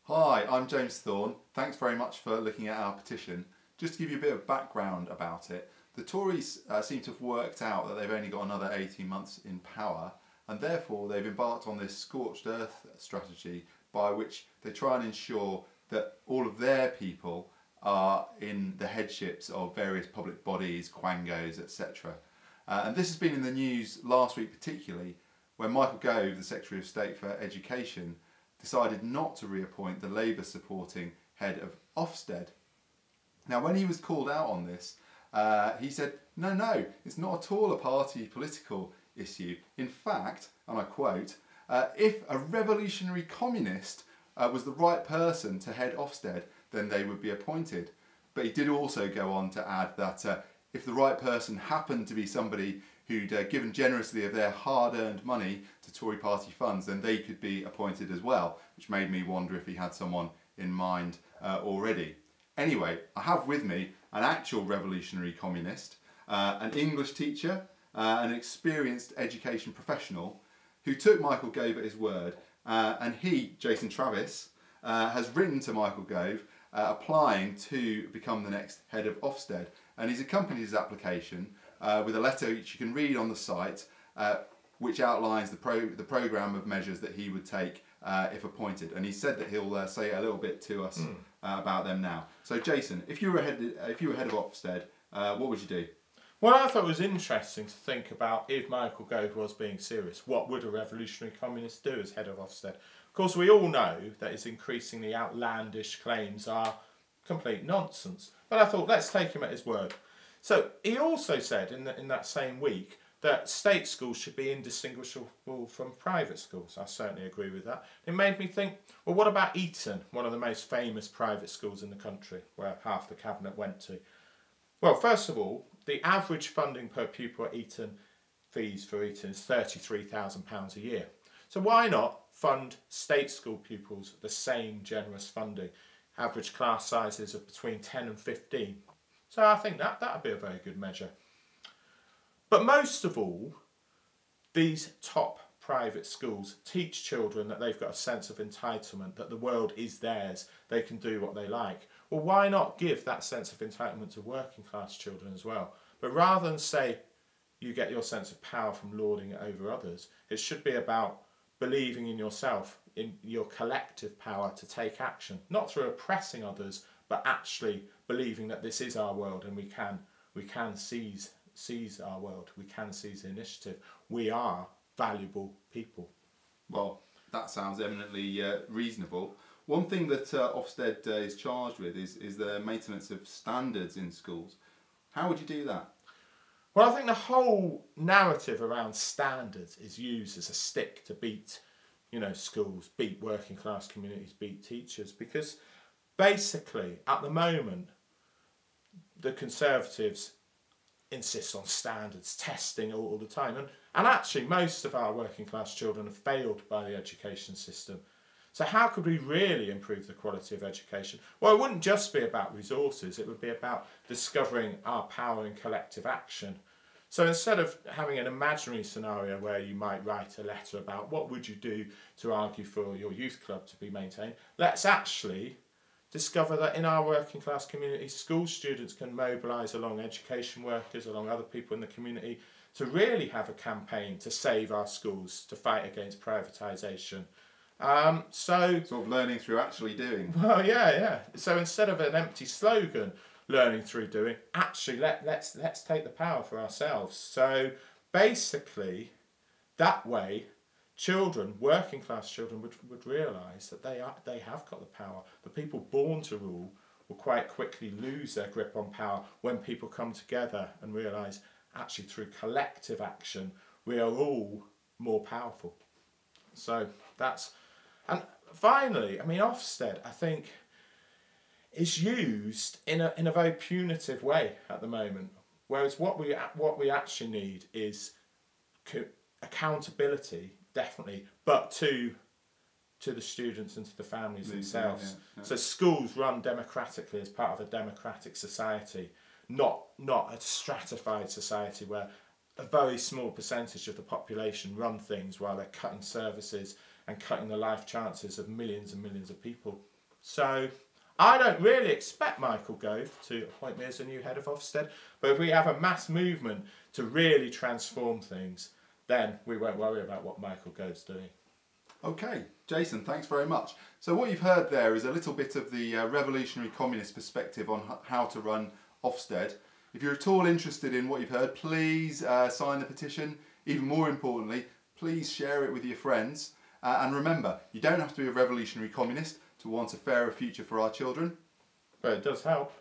Hi, I'm James Thorne. Thanks very much for looking at our petition. Just to give you a bit of background about it, the Tories seem to have worked out that they've only got another 18 months in power, and therefore they've embarked on this scorched earth strategy by which they try and ensure that all of their people are in the headships of various public bodies, quangos, etc. And this has been in the news last week particularly, when Michael Gove, the Secretary of State for Education, decided not to reappoint the Labour supporting Head of OFSTED. Now when he was called out on this, he said, no, it's not at all a party political issue. In fact, and I quote, if a revolutionary communist was the right person to head Ofsted, then they would be appointed. But he did also go on to add that if the right person happened to be somebody who'd given generously of their hard-earned money to Tory party funds, then they could be appointed as well, which made me wonder if he had someone in mind already. Anyway, I have with me an actual revolutionary communist, an English teacher, an experienced education professional who took Michael Gove at his word, and he, Jason Travis, has written to Michael Gove applying to become the next head of Ofsted, and he's accompanied his application with a letter which you can read on the site, which outlines the programme of measures that he would take if appointed, and he said that he'll say a little bit to us about them now. So Jason, if you were head of Ofsted, what would you do? Well, I thought it was interesting to think about if Michael Gove was being serious, what would a revolutionary communist do as head of Ofsted? Of course, we all know that his increasingly outlandish claims are complete nonsense, but I thought let's take him at his word. So he also said in that same week that state schools should be indistinguishable from private schools. I certainly agree with that. It made me think, well, what about Eton, one of the most famous private schools in the country, where half the cabinet went to? Well, first of all, the average funding per pupil at Eton, fees for Eton, is £33,000 a year. So why not fund state school pupils the same generous funding? Average class sizes of between 10 and 15. So I think that would be a very good measure. But most of all, these top private schools teach children that they've got a sense of entitlement, that the world is theirs, they can do what they like. Well, why not give that sense of entitlement to working class children as well? But rather than say you get your sense of power from lording it over others, it should be about believing in yourself, in your collective power to take action, not through oppressing others, but actually believing that this is our world and we can seize our world, we can seize the initiative. We are valuable people. Well, that sounds eminently reasonable. One thing that Ofsted is charged with is the maintenance of standards in schools. How would you do that? Well, I think the whole narrative around standards is used as a stick to beat, schools, beat working class communities, beat teachers, because basically at the moment the Conservatives insist on standards, testing all the time, and actually most of our working class children have failed by the education system. So how could we really improve the quality of education? Well, it wouldn't just be about resources, it would be about discovering our power in collective action. So instead of having an imaginary scenario where you might write a letter about what would you do to argue for your youth club to be maintained, let's actually discover that in our working class community, school students can mobilise along education workers, along other people in the community, to really have a campaign to save our schools, to fight against privatisation. Sort of learning through actually doing. Well, yeah. So instead of an empty slogan, learning through doing, actually let's take the power for ourselves. So basically, that way, children, working class children, would realise that they have got the power. The people born to rule will quite quickly lose their grip on power when people come together and realise actually through collective action we are all more powerful. So that's, and finally, I mean, Ofsted, I think, is used in a very punitive way at the moment, whereas what we actually need is accountability, definitely, but to the students and to the families themselves. Yeah. So schools run democratically as part of a democratic society, not a stratified society where a very small percentage of the population run things while they're cutting services and cutting the life chances of millions and millions of people. So I don't really expect Michael Gove to appoint me as the new head of Ofsted, but if we have a mass movement to really transform things, then we won't worry about what Michael Gove's doing. Okay, Jason, thanks very much. So what you've heard there is a little bit of the revolutionary communist perspective on how to run Ofsted. If you're at all interested in what you've heard, please sign the petition. Even more importantly, please share it with your friends. And remember, you don't have to be a revolutionary communist to want a fairer future for our children. But it does help.